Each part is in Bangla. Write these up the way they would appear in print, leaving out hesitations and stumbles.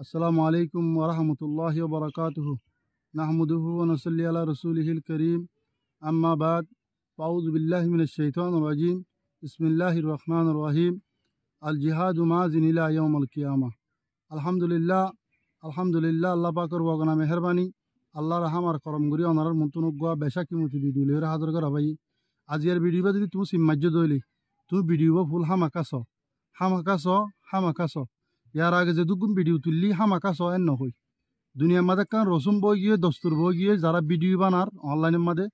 আসসালামু আলাইকুম ওয়া রাহমাতুল্লাহি ওয়া বারাকাতুহু নাহমাদুহু ওয়া নুসাল্লি আলা রাসূলিহিল কারীম আম্মা বাদ আউযু বিল্লাহি মিনাশ শাইতানির রাজীম বিসমিল্লাহির রহমানির রহিম আল জিহাদু মাযিন ইলা ইয়াউমিল কিয়ামাহ আলহামদুলিল্লাহ আল্লাহ পাকের ওয়াগনা মেহেরবানি আল্লাহ রাহম আর করম গরি অনার মন্তনুগা বেশাকি মতি ভিডিও হাজার করা ভাই আজিয়ার ভিডিও যদি তুমি সিম্মাজ্য দইলি তুমি ভিডিও ফুল হামাকাছ ইয়ার আগে যে দুগুণ ভিডিও তুললি হামাকাছ এন নহই দুনিয়ার মাঝে কারণ রসুম বই গিয়ে দস্তুর বই গিয়ে যারা ভিডিও বানার অনলাইনের মাঝে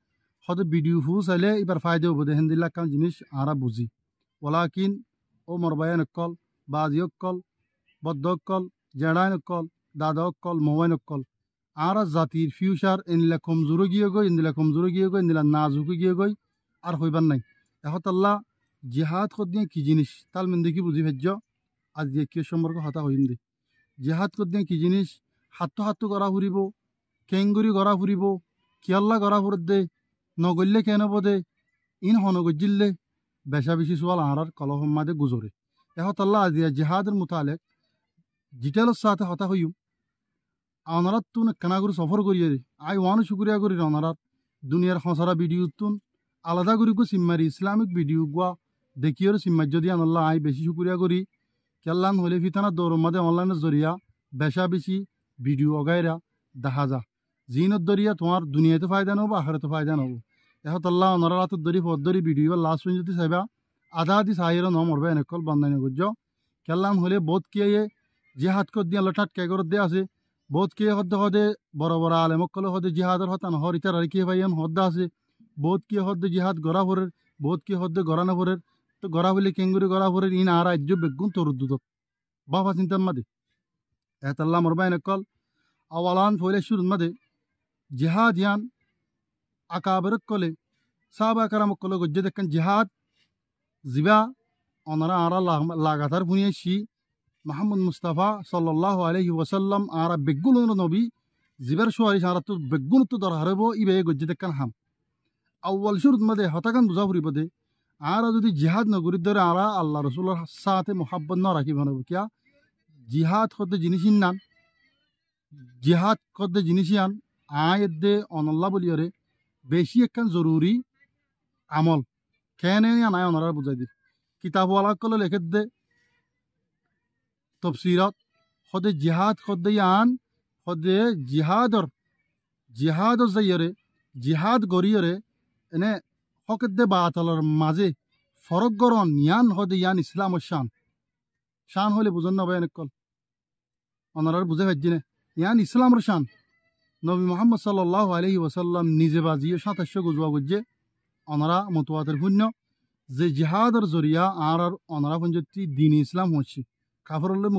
হয়তো ভিডিও ফু চাইলে এবার ফায়দা হবো দেখেন দিল্লা কারণ জিনিস আরা বুঝি ওলাকিন ও মরবায়ন কল বাজি কল বদ্ধ কল জেড়াইন কল দাদা কল মোবাইল কল আর জাতির ফিউচার এনলা কমজোরে গিয়ে গই এনদিলা নাজুকে গিয়ে গই আর হইবার নাই এহতাল্লাহ জিহাদ কদিয়ে কি জিনিস তাল মেন্দিকি বুঝি ভেজ্য আজ দিয়ে কি সম্পর্ক হতা হইম দে জিহাদ কদিয়ে কি জিনিস হাতটো গড়া ফুরিব কেংগুরি গড়া ফুরিব কিয়াল্লা গড়া ফুরত দে নগল্যে কেন দে ইন হনগজিল্লে বেশা বেশি সোয়াল আহার কলহম্মাদে গুজরে এহতাল্লাহ আজিয়া জিহাদের মোতালেক ডিটেলস সাথে হতা হইম অনারাত তুন কানাগুরু সফর করিয়ে রে আই ওয়ান শুক্রিয়া করি অনারাত দুনিয়ার হসারা ভিডিও তুন আলাদা করি গো সিম্মারি ইসলামিক ভিডিও গুয়া দেখিওর সিম্মার যদি আনাল্লাহ আই বেশি শুক্রিয়া করি কেল্লান হলে ফিতানা দৌড় মাদে অনলাইনের জরিয়া বেশা বেশি ভিডিও অগাইরা দেখা যা জিনত দরিয়া তোমার দুনিয়াতে ফায়দা নব আখেরাতে ফায়দা নব এহতাল্লাহ অনারা রাত দরি ফদরি ভিডিও লাস্ট পর্যন্ত যদি চাইবা আধা আধি সাহির ন মরবে এনেকল বান্দাই নগর্য কেল্লান হলে বোধ কিয়ে যে হাত কর দিয়ে লঠাট কেগর দিয়ে আছে বোধ কিয়ে হদে বড় বড় আলেমকলে হদে জিহাদের হতান হর ইতার আর কিয়ে ভাইয়ান হদ্দা আছে বোধ কিয়ে হদে জিহাদ গড়া ভরের বোধ কিয়ে হদে গড়া না ভরের তো গড়া হলে কেঙ্গুরি গড়া ভরের ইন আর রাজ্য বেগুন তরুদ্দুত বাবা চিন্তার মাদে এহতাল্লাহ মরবা এনেকল আওয়ালান ফইলে শুরুর মাদে জিহাদ ইয়ান আকাবেরক কলে সাহাবা কারামক কলে গজ্জে দেখেন জিহাদ জিবা অনারা আরা লাগাতার বুনিয়েছি মোহাম্মদ মুস্তাফা সাল্লাল্লাহু আলাইহি ওয়াসাল্লাম আরা বেগুন নবী জিবার সোয়ারি সারা তো বেগুন তো দর হারব ইবে গজ্জে দেখেন হাম আউ্বাল শুরুত মাদে হতাকান বুঝা ফুরিব দে আরা যদি জিহাদ নগরীর ধরে আরা আল্লাহ রসুলের সাথে মোহাব্বত না রাখি বানাবো কিয়া জিহাদ করতে জিনিস নান জিহাদ করতে জিনিস আন আয় দে অনল্লা বলিয়রে বেশি একখান জরুরি আমল কেনে আনায় অনারা বুঝাই দি কিতাবওয়ালা কলে লেখে দে তফসিরত সদে জিহাদ সদে আন সদে জিহাদর যাইয়রে জিহাদ গরিয়রে এনে হকের দে বাতলর মাঝে ফরক গরন ইয়ান সদে ইয়ান ইসলামর শান হলে বুঝন নবে এনেকল অনারার বুঝে ভাজ্যিনে ইয়ান ইসলামর শান নবী মোহাম্মদ সাল্লাল্লাহু আলাইহি ওয়াসাল্লাম নিজে বাজিয়ে 2700 গুজবা গুজে অনারা মতওয়াতের শূন্য যে জিহাদর জরিয়া আর অনারা পঞ্জতি দিন ইসলাম হচ্ছে কাফরলে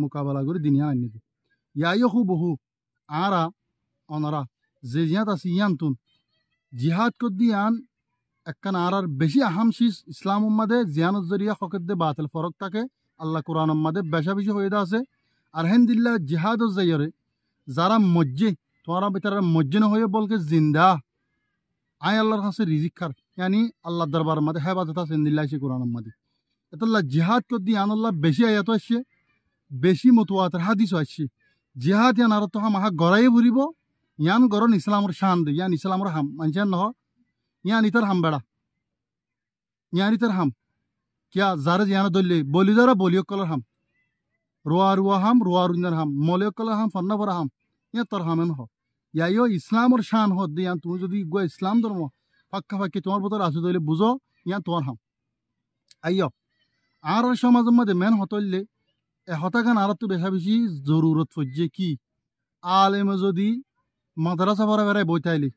মোকাবেলা করে দিন আনি নিবে ইয়াইহু বহু আরা অনারা যে জিহাদ আছে ইয়ান্তুন জিহাদ কদ্দি আন একখান আর বেশি আহাম শীষ ইসলাম উম্মাদে জিয়ানত জরিয়া হকের দে বাতিল ফরক থাকে আল্লাহ কোরআন উম্মাদে বেশা বেশি হয়ে আছে আর হেন্দিল্লা জিহাদর যাইরে যারা মজ্জে তোমারা বেতারা মজ্জে না হয়ে বলকে জিন্দা আয় আল্লাহর কাছে রিজিক খার ইয়ানি আল্লাহ দরবার মাদে হেবাদত আছে দিল্লাহ সে কোরআন মাদে এতল্লাহ জিহাদ কদ্দি আনাল্লাহ বেশি আয়াত আসছে বেশি মতুয়াতের হাদিস আসছে জিহাদ ইয়ান আর তো হামা গড়াই ভরিব ইয়ান গরন ইসলামর শান দে ইয়ান ইসলামর হাম মানছেন নহ ইয়ান ইতার হাম বেড়া ইয়ান ইতার হাম কিয়া যারা জিয়ান দল্লে বলি যারা বলিও কলার হাম রোয়া হাম রোয়া রুইনার হাম মলিও কলার হাম ফন্না ভরা হাম ইয়া তোর হামেন হ ইয়াইও ইসলামর শান হদ দে ইয়ান তুমি যদি গো ইসলাম ধর্ম ফাক্কা ফাক্কি তোমার বতর আসু দইলে বুঝো ইয়ান তোমার হাম আইয় আর সমাজের মধ্যে মেন হতইলে এ হতাগান আর তো বেশা বেশি জরুরত ফজ্জে কি আলেমে যদি মাদ্রাসা ভরা বেড়ায় বইতাইলি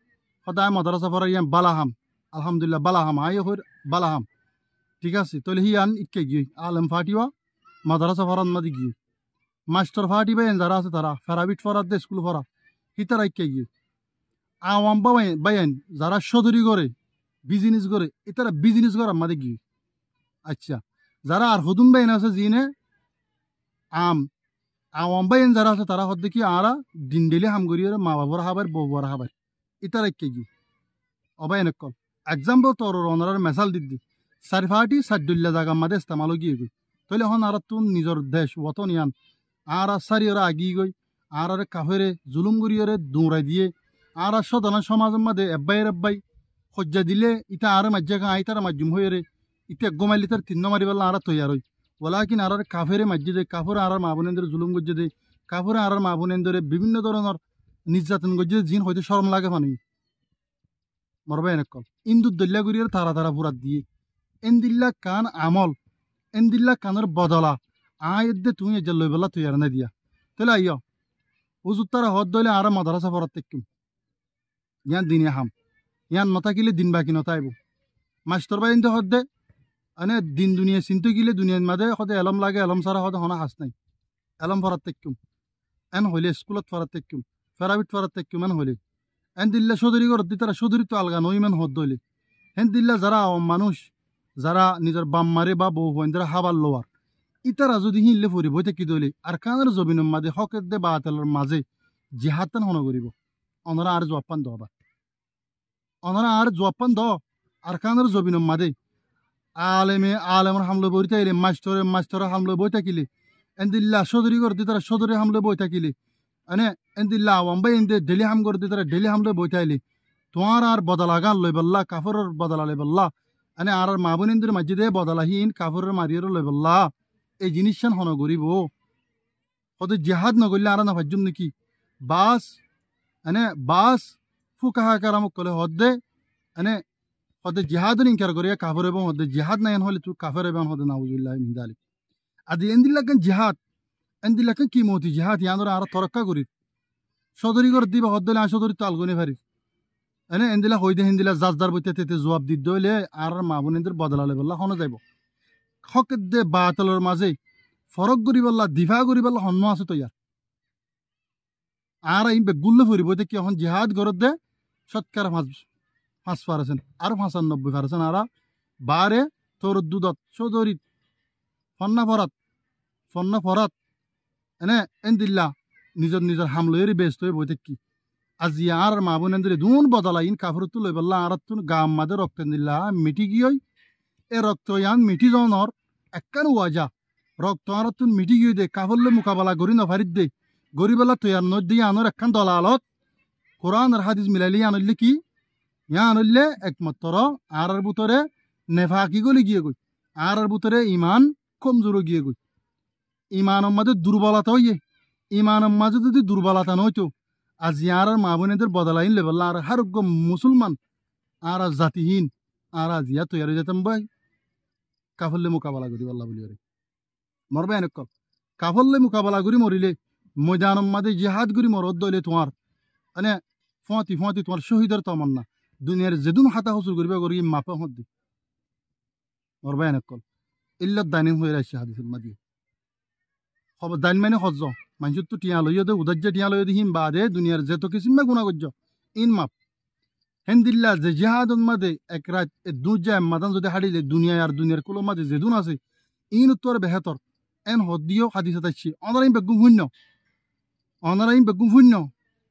সদায় মাদ্রাসা ভরা ইয়ান বালাহাম আলহামদুলিল্লাহ বালাহাম আইয় হইর বালাহাম ঠিক আছে তাহলে হিয়ান ইকে গিয়ে আলেম ফাটিওয়া মাদ্রাসা ভরান মাদি গিয়ে মাস্টার ফাটিবা এন যারা আছে তারা ফেরাবিট ফরাত দে স্কুল ফরা হিতারা ইকে গিয়ে আওয়াম বাইন যারা সদরি করে বিজনেস করে এতারা বিজনেস করা মাদি গিয়ে আচ্ছা যারা আর হদুন বাইন আছে জিনে আওয়াম বাইন যারা আছে তারা হদ দেখি আরা দিন ডেলি হাম করি মা বাবার হাবার বউ বড় হাবার ইতারা ইকে গিয়ে অবায়ন কল এক্সাম্পল তোর অনারার মেসাল দিদি সারিফাটি সাদ্দুল্লা জায়গা মাদে ইস্তেমাল গিয়ে গই তাহলে হন আর তুন নিজের দেশ ওতন ইয়ান আর সারি ওরা আগিয়ে গই আর কাফেরে জুলুম করিয়রে দৌড়াই দিয়ে আর সদনা সমাজের মধ্যে এব্বাই সজ্জা দিলে ইটা আর মাজ্জাকা আইতার মাজ্জুম হয়ে ইটা গোমাইলি তার তিন্ন মারি বেলা আর তৈয়ার হই বলা কিন আর কাফেরে মাজ্জি দে কাফরে আর মা বোনেদের জুলুম গজ্জে দে কাফরে আর মা বোনেদের বিভিন্ন ধরনের নির্যাতন গজ্জে জিন হয়তো শরম লাগে পানি মরবা এনেকল ইন্দুর দল্লা করিয়ার তারা তারা ফুরাত দিয়ে এন্দিল্লা কান আমল এন্দিল্লা কানের বদলা আয়দে তুমি এজল লই বেলা তৈয়ার না দিয়া তাহলে আইয় উজুত তারা হদ দইলে আর মাদ্রাসা পড়াত তেকিম ইয়ান দিনে হাম ইয়ান নথাকিলে দিন বাকি নতাইব মাস্টর বাই ইন্দে হদ দে আনে দিন দুনিয়া চিন্তু গিলে দুনিয়ার মাঝে সদে এলম লাগে এলম সারা সদে হনা হাস নাই এলম পড়াত তেকিম এন হইলে স্কুলত পড়াত তেকিম ফেরাবিট পড়াত তেকিম এন হইলে এন দিল্লা সদরি ঘর দি তারা সদরি তো আলগা নই মেন হদ দইলে হেন দিল্লা যারা মানুষ যারা নিজের বাম মারে বা বউ হইন যারা হাবার লোয়ার ইতারা যদি হিনলে ফুরিব থাকি দইলে আর কানের জবিনের মাঝে হকের দে বা তেলের মাঝে জিহাতান হন করিব অনরা আর জবান দবা অনরা আর জবান দ আর কানের জবিনের মাঝে আলেমের হামলে বই থাকিলে মাস্টরে হামলে বই থাকিলে এন্দিল্লা সদরি করে তারা সদরে হামলে বই থাকিলে এনে এন্দিল্লা আওয়াম্বাই এন্দে ডেলি হাম করে তারা ডেলি হামলে বই থাইলে তোমার আর বদলা গান লই বললা কাফরের বদলা লই বললা এনে আর মা বোনেদের মাঝে বদলাহীন কাফরের মারিয়ের লই বললা এই জিনিসখান হন গরিব হতে জেহাদ নগরলে আর না ভাজ্যম নাকি বাস ফুকাহা কারামক কলে হদে এনে হদে জিহাদ ইনকার করিয়া কাফর এবং হদে জিহাদ নাই হলে তুই কাফের এবং হদে নাউজুবিল্লাহ মিন যালিক আদি এন্দিল্লাকান জিহাদ এন্দিল্লাকান কি মতি জিহাদ ইয়ানরা আর তরক্কা করি সদরি করে দিবা হদলে আর সদরি তালগুনি ফারি এনে এন্দিলা হইদে হেন্দিলা জাজদার বইতে তেতে জবাব দি দইলে আর মা বোনেদের বদলালে বললা হন যাইব হকের দে বাতলের মাঝে ফরক করি বললা দিফা করি বললা হন্য আছে তো ইয়ার আর এই বেগুল্লে ফুরিব কি এখন জিহাদ গরত দে সৎকার 5% আর 95% আর বারে তোর দুদত চৌধুরী ফন্না ফরাত এনে এন্দিল্লা নিজের হামলয়েরই ব্যস্ত হয়ে বইতে কি আজি আর মা বোনেদের দুন বদলাইন কাপড় তুলে বললা আর তুন গাম মাদে রক্ত দিল্লা মিটি গিয়ে এ রক্ত ইয়ান মিটি জনর একখান ওয়াজা রক্ত আর তুন মিটি গিয়ে দে কাপড়লে মোকাবেলা করি নফারিত দে গরিবেলা তৈয়ার নদ দিয়ে আনোর একখান দলালত কোরআন আর হাদিস মিলাইলে আনলে কি ইয়া আনলে একমাত্র আর বুতরে নেফাকি গলি গিয়ে গই আর বুতরে ইমান কমজোর গিয়ে গই ইমানের মাঝে দুর্বলতা হইয়ে ইমানের মাঝে যদি দুর্বলতা নয়তো আজি আর মা বোনেদের বদলাইন লেবেল আর হারুগ্য মুসলমান আর জাতিহীন আর আজিয়া তৈরি যেতাম ভাই কাফল্লে মোকাবেলা করি আল্লাহ বলি মরবে এনেক কাফল্লে মোকাবেলা করি মরিলে ময়দানের মাঝে জিহাদ করি মরদ দইলে তোমার মানে ফতি তোমার শহীদের তমন্না দুনিয়ার যেদুন হাতা হসুল করিবা করি মাপে হত দি মরবে এনেক ইল্লত দাইনিং হয়ে আসছে হাদিসের মাঝে খবর দাইন মানে হজ মানুষের তো টিয়া লইয়া দে উদার্য টিয়া লইয়া দিহিম বাদে দুনিয়ার যে তো কিসিমে গুণা করছ ইন মাপ হেন্দিল্লা যে জিহাদন মাদে এক রাত দুজায় মাদান যদি হারিলে দুনিয়া আর দুনিয়ার কুলো মাঝে যেদুন আছে ইন উত্তর বেহেতর এন হদিও হাদিসে তাইছি অনারাইম বেগুম শূন্য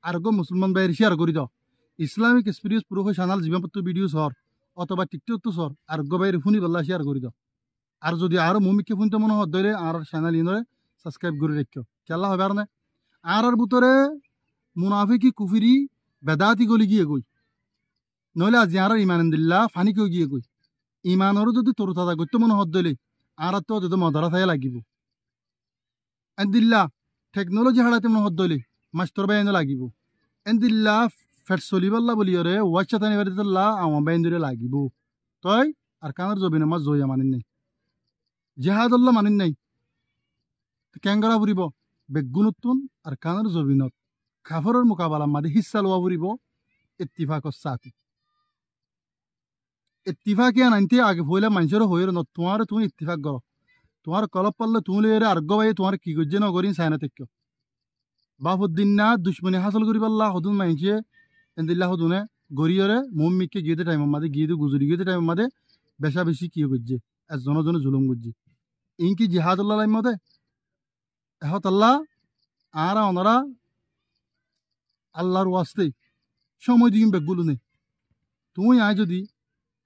আর গো মুসলমান বাইরে শেয়ার করি দাও ইসলামিক এক্সপিরিয়েন্স প্রফেশনাল জীবনপত্র ভিডিও সর অথবা টিকটক তো সর আর গো বাইরে শুনি বললা শেয়ার করি দাও আর যদি আরো মমিকে শুনতে মনে হত ধরে আর চ্যানেল ইনরে সাবস্ক্রাইব করে রেখো কেলা হবে আর না আর ভিতরে মুনাফিকি কুফিরি বেদাতি গলি গিয়ে গই নইলে আজি আর ইমানদিল্লা ফানিকেও গিয়ে গই ইমানরও যদি তরু তাজা করতে মনে হত দিলে আর তো যদি মদারা থাই লাগিব এন্দিল্লা টেকনোলজি হারাতে মনে হত দিলে মাস্টার বাইন লাগিব এন্দিল্লা ফেট চলিবল্লা বলি রে ওয়াচ্ছা টানি বাড়িতল্লা আমার বাইন ধরে লাগিব তই আর কানের জবিন আমার জয়া মানিন নাই জেহাদল্লা মানিন নাই ক্যাঙ্গারা ফুরিব বেগুনুত্তুন আর কানের জবিনত কাফরের মোকাবেলা মাদে হিস্সা লোয়া ফুরিব ইত্তিফাকর সাথী ইত্তিফাকিয়া নাইনতে আগে হইলে মানুষের হইর ন তোমার তুমি ইত্তিফাক করো তোমার কলপ পারলে তুমি এর আর্গ ভাই তোমার কি গজ্জে নগরিন সাইনা তেক্য বাফুদ্দিন না দুশ্মনী হাসল করি পাল্লা হদুন মাইনছে এন্দিল্লা হদুনে গরিয়রে মম্মিকে গিয়ে টাইমের মাদে গিয়ে গুজরি গিয়ে টাইমের মাদে বেশা বেশি কি গজ্জে জনে জুলুম গজ্জে ইনকি জিহাদুল্লাহ লাইম মতে এহত আল্লাহ আর ওনারা আল্লাহর ওয়াস্তে সময় দিম বেগুলো নেই তুমি আয় যদি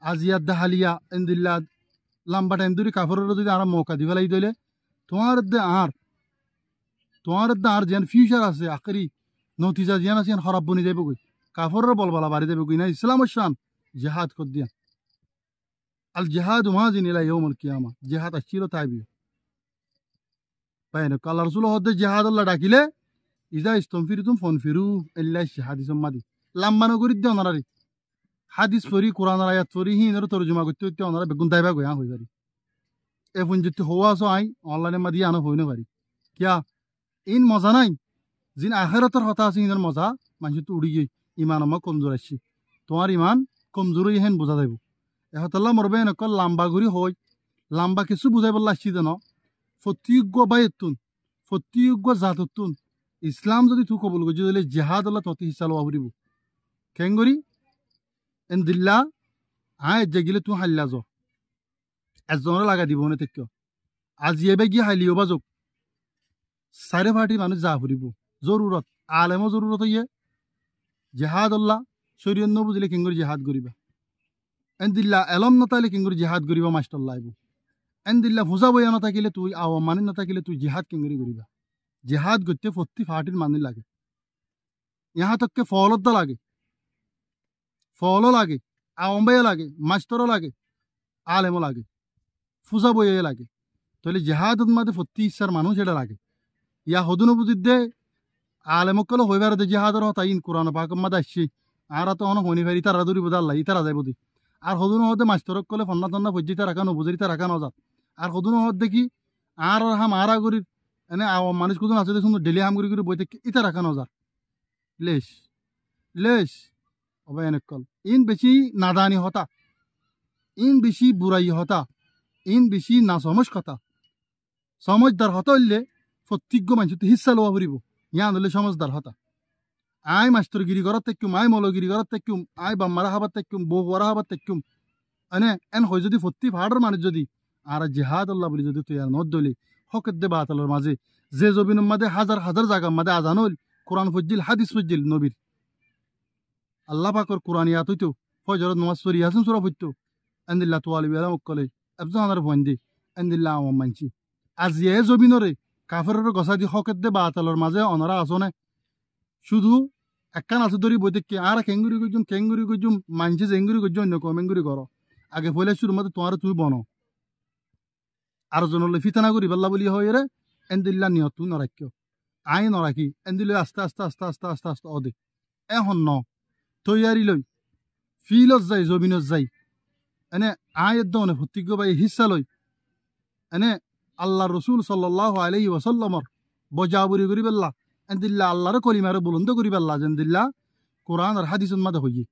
আজিয়াদ দাহালিয়া এন্দিল্লা লম্বা টাইম ধরে কাপড়ের যদি আর মৌকা দি ফেলাই দিলে তোমার দে আর তোমার আর যেন ফিউচার আছে আখরি নতিজা যেন আছে খারাপ বনি যাবে কই কাফরের বলবালা বাড়ি যাবে কই না ইসলামের শান জিহাদ কর দিয়া আল জিহাদ মাজিন ইলা ইয়াউমুল কিয়ামা জিহাদ আছিলো তাইবি বাইন আল্লাহ রাসূল হদে জিহাদ আল্লাহ ডাকিলে ইজা ইস্তমফিরতুম ফনফিরু ইল্লা হাদিসুম মাদি লাম্বানো করি দে ওনারে হাদিস পড়ি কোরআনের আয়াত পড়ি হিনের তরজমা করতে হইতে ওনারা বেগুন দাইবা গয়া হই পারি এ পুঞ্জিতে হওয়া আছো আই অনলাইনে মাদি আনো হইনে পারি কিয়া ইন মজা নাই জিন আখেরাতের হতা আছে ইনের মজা মানুষ তো উড়ি গিয়ে ইমান আমার কমজোর আসছি তোমার ইমান কমজোরই হেন বোঝা যাইব এহতাল্লাহ মরবে নকল লাম্বা ঘুরি হই লাম্বা কিছু বুঝাই বললা আসছি দেন ফতিয়োগ্য বাইতুন ফতিয়োগ্য জাততুন ইসলাম যদি তু কবুল করছি তাহলে জেহাদ আল্লাহ তত হিসাল হবরিব কেঙ্গরি এন দিল্লা হ্যাঁ যে গেলে তুই হাল্লা যাও একজনের লাগা দিব না তেক আজি এবে গিয়ে হাইলিও বাজক চাৰে ফাটি মানুষ যা ফুরিব জরুরত আলেমও জরুরত ইয়ে জেহাদ আল্লাহ শরীয়ত বুঝিলে কেঙ্গরি জেহাদ করিবা এন দিল্লা এলম নতাইলে কেঙ্গরি জেহাদ করিবা মাস্টাল্লাহ আইব এন দিল্লা ফুজা বইয়া নাথাকিলে তুই আওয়াম মানি নাথাকিলে তুই জেহাদ কেঙ্গরি করিবা জেহাদ করতে ফতি ফাটির মানি লাগে ইহা তককে ফলদ্দা লাগে ফলও লাগে আওয়াম বাইয়া লাগে মাস্টারও লাগে আলেমও লাগে ফুজা বইয়া লাগে তাহলে জেহাদ মাঝে ফতি ইচ্ছার মানুষ এটা লাগে ইয়া হদুনো বুঝিত দে আলেমকল হইবার দে জেহাদর হতা ইন কোরআন পাক মাদা আসছি আর তো অন হনি ফেরি তারা দূরি বোধ আল্লাহ ইতারা যাইব দি আর হদুনো হদে মাস্টারক কলে ফন্না তন্না ফজ্জিতা রাখা নবুজরিতা রাখা নজাত আর হদুনো হদ দেখি আর হাম আরা করি এনে মানুষ কুজন আছে দেখুন ডেলি হাম করি বইতে ইতা রাখা নজার লেশ লেশ অবাই এনেকল ইন বেশি নাদানি হতা ইন বেশি বুড়াই হতা ইন বেশি না সমজ কথা সমজদার হতা হইলে প্রত্যেক মানুষ হিস্সা লওয়া ফুরিব ইয়ান হলে সমজদার হতা আই মাস্টরগিরি করার তেকুম আই মলগিরি করার তেকুম আই বাম্মারা হাবার তেকুম বউ ওরা হাবার তেকুম এনে এন হয় যদি ফত্তি ফাড়ার মানুষ যদি আর জেহাদ আল্লাহ বলি যদি তুই আর নদ দলি হকের দে বাতালের মাঝে যে জবিনের মাঝে হাজার হাজার জায়গার মাঝে আজান হইল কোরআন ফজ্জিল হাদিস ফজ্জিল নবীর আল্লাহ পাকর কোরআন ইয়াত হইতো ফজরত নমাজ পড়ি হাসিন সুরা হইতো এন্দিল্লা তোয়ালি বেলা মক্কলে এবজানার ফন্দি এন্দিল্লা আমার মানছি আজ এ জবিনরে কাফেরের গছা দি হকের দে বাতালের মাঝে অনরা আসনে শুধু একখান আছে ধরি বই দেখি আর কেঙ্গুরি গজুম মানছে জেঙ্গুরি গজুম অন্য কমেঙ্গুরি করো আগে ফলে শুরু মতো তোমার তুই বনো আর জনলে ফিতানা করি পাল্লা বলি হয় রে এন্দিল্লা নিয়ত তুই নরাক্য আই নরাখি এন্দিলে আস্তে আস্তে আস্তে আস্তে আস্তে আস্তে অদে এখন ন তৈয়ারি লই ফিলত যাই জবিনত যাই এনে আয় একদম ভর্তিজ্ঞ বাই হিস্সা লই এনে আল্লাহ রসুল সাল্লাল্লাহু আলাইহি ওয়াসাল্লামর বজাবুরি করি পেল্লা এন্দিল্লা আল্লাহর কলিমারে বুলন্দ করি পেল্লা যেন্দিল্লা কোরআন আর হাদিসের মাঝে হইয়ে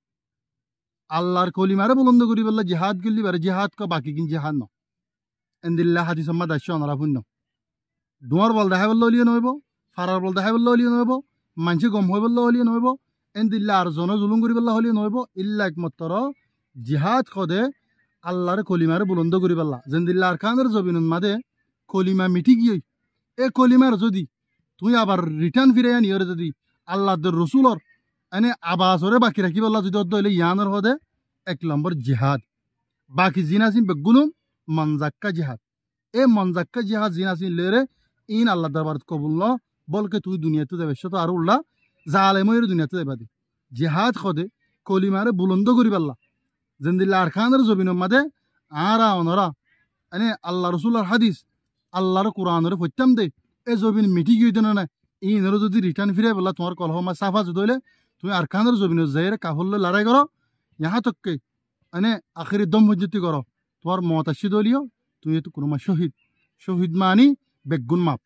আল্লাহর কলিমারে বুলন্দ করি পেল্লা জিহাদ গেলি বারে জিহাদ ক বাকি কিন জিহাদ ন এন্দিল্লা হাদিসের মাঝে আসছে অনারা শূন্য দুয়ার বল দেখা বললে হলিয়ে নইব ফারার বল দেখা বললে হলিয়ে নইব মানসি গম হয়ে বললে হলিয়ে নইব এন্দিল্লা আর জন জুলুম করি পেল্লা হলিয়ে নইব ইল্লা একমাত্র জিহাদ খদে আল্লাহর কলিমারে বুলন্দ করি পেল্লা যেন্দিল্লা আর খানের জবিনুন মাদে কলিমা মিটি গিয়ে এ কলিমার যদি তুই আবার রিটার্ন ফিরে আনি ওরে যদি আল্লাহর রসুলর এনে আবাসরে বাকি রাখি বললা যদি হইলে ইয়ানোর হদে 1 নম্বর জিহাদ বাকি জিনাসিন বেগুনুম মনজাক্কা জিহাদ এ মনজাক্কা জিহাদ জিনাসিন লেরে ইন আল্লাহ দরবার কবুল ন বলকে তুই দুনিয়াতে দেবে সে তো আর উল্লা জালেময়ের দুনিয়াতে দেবা দি জিহাদ খদে কলিমারে বুলন্দ করি পাল্লা জেন্দিল্লা আর খানের জবিনের মাঝে আরা অনরা এনে আল্লাহ রসুলের হাদিস আল্লাহর কোরআনের ফত্যম দে এ জবিন মিটি গিয়ে দেন না ইনের যদি রিটার্ন ফিরে বললা তোমার কলহমা সাফা যদি হইলে তুমি আর খানের জবিন যাই কাফল লড়াই করো ইহা তককে এনে আখেরি দম হজ্জতি করো তোমার মত আসি দলিও তুমি তো কোনো শহীদ শহীদ মানি বেগুন মাপ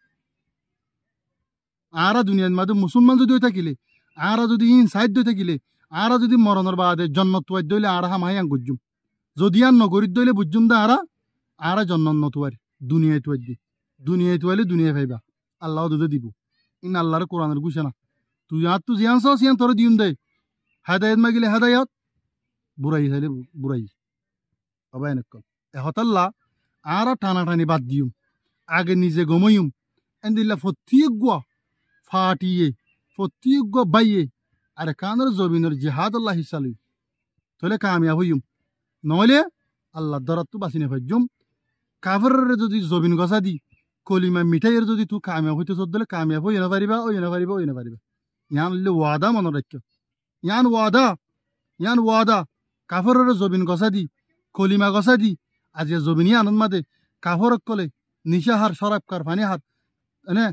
আরা দুনিয়ার মাঝে মুসলমান যদি হয়ে থাকিলে আরা যদি ইন সাইড হয়ে থাকিলে আরা যদি মরণের বাদে জন্নত তুয়াই দইলে আরা হামাইয়াং গুজুম যদি আর নগরীর দইলে বুঝুম দা আরা জন্নত নতুয়ার দুনিয়ায় তুয়াই দি দুনিয়ায় তুয়াইলে দুনিয়ায় ভাইবা আল্লাহ দুধে দিব ইন আল্লাহর কোরআনের গুছে না তুই আর তুই জিয়ান চাও সিয়ান তোর দিউন দে হেদায়ত মাগিলে হেদায়ত বুড়াই চাইলে বুড়াই হবাই নকল এহতাল্লা আর টানাটানি বাদ দিউম আগে নিজে গমইম এন্দিল্লা ফতিয়োগ্য ফাটিয়ে ফতিয়োগ্য বাইয়ে আর কানের জবিনের জিহাদ আল্লাহ হিসালই তাহলে কামিয়াব হইম নহলে আল্লাহ দরাত তো বাঁচি নেফাইজুম কাফের যদি জবিন গছা দি কলিমা মিঠাইয়ের যদি তুই কামিয়াব হইতে চোদ্দ দিলে কামিয়াব হই না পারিবা ওই না পারিবা ওই না পারিবা ইয়ান ওয়াদা মনে রাখো ইয়ান ওয়াদা কাফরের জবিন গছা দি কলিমা গছা দি আজি জবিনী আনন্দ মাদে কাফরক কলে নিশা হার শরাব কার ফানি হাত এনে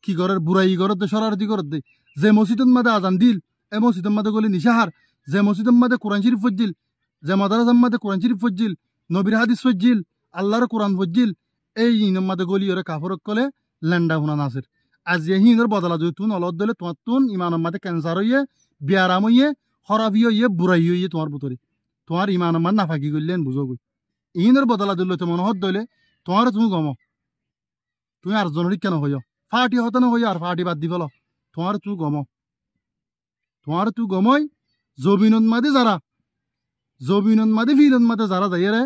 কি ঘরের বুড়াই ঘরত দে শরারতি ঘরত দে যে মসজিদের মাদে আজান দিল এ মসজিদের মাদে গলি নিশা হার যে মসজিদের মাদে কোরআন শরীফ ফজ্জিল যে মাদারাসার মাদে কোরআন শরীফ ফজ্জিল নবীর হাদিস ফজ্জিল আল্লাহর কোরআন ফজ্জিল এই ইনম মাদে গলি ওরে কাফরক কলে ল্যান্ডা হুনা নাসির আজ হিনের বদলা যদি তুন অলদ দিলে তোমার তুন ইমানের মাদে ক্যান্সার হইয়ে বিয়ারাম হইয়ে খরাবি হইয়ে বুড়াই হইয়ে তোমার বুতরে তোমার ইমানের মাদ নাফাকি করলেন বুঝো গই ইনের বদলা দিলে তো মনে হত দইলে তোমার তুমি গম তুমি আর জনরি কেন হইয় ফাটি হতে না হইয় আর ফাটি বাদ দি ফেল তোমার তুই গমই জবিনন মাদে ফিরন মাদে যারা যাইরে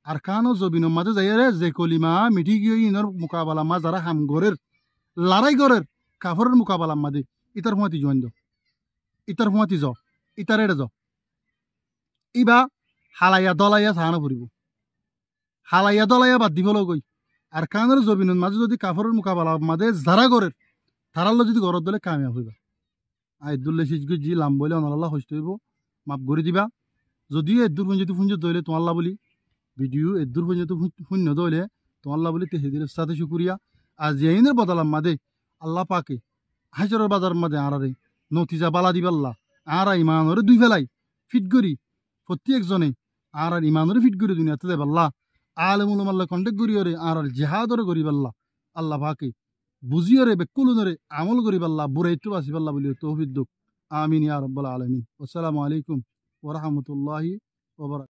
আর কানো জবিনন মাদে যাইরে যে কলিমা মিঠি গিয়ে ইনর মোকাবেলা মা যারা হাম গরের লড়াই গরের কাফরের মোকাবেলা মাদে ইতার হুঁয়াতি জয়েন ইতার হুঁয়াতি ইতার এড়ে ইবা হালাইয়া দলাইয়া সাহানা ফুরিব হালাইয়া দলাইয়া বাদ দি ফেল গই আর কানের জবিনের মাঝে যদি কাফরের মোকাবেলা মাঝে যারা গরের তারাল্লা যদি গরত দিলে কামিয়াব হইবা আইদুল্লাহ সিজগু জি লাম বলে অনাল্লাহ হইতে হইব মাপ করে দিবা যদিও এদুর পুঞ্জতি পুঞ্জ দইলে তোমাল্লা বলি ভিডিও এদুর পুঞ্জতি শূন্য দইলে তোমাল্লা বলি তেহেদির সাথে শুকুরিয়া আজ ইয়াইনের বদলাম মাদে আল্লাহ পাকে হাজারের বাজার মাদে আরারে নতিজা বালা দিবাল্লা আরা ইমানরে দুই ফেলাই ফিট করি প্রত্যেকজনে আর ইমানরে ফিট করি দুনিয়াতে দেবাল্লা আলমুল মাল্লা কন্টেক্ট করিওরে আর জেহাদরে করিবাল্লা আল্লাহ পাকে বুঝিওরে বেকুলুনরে আমল করিবাল্লা বুড়াইতো বাসিবাল্লা বলি তৌফিক দুক আমিন ইয়া রাব্বাল আলামিন আসসালামু আলাইকুম ওয়া রাহমাতুল্লাহি ওয়া বারাকাতুহু।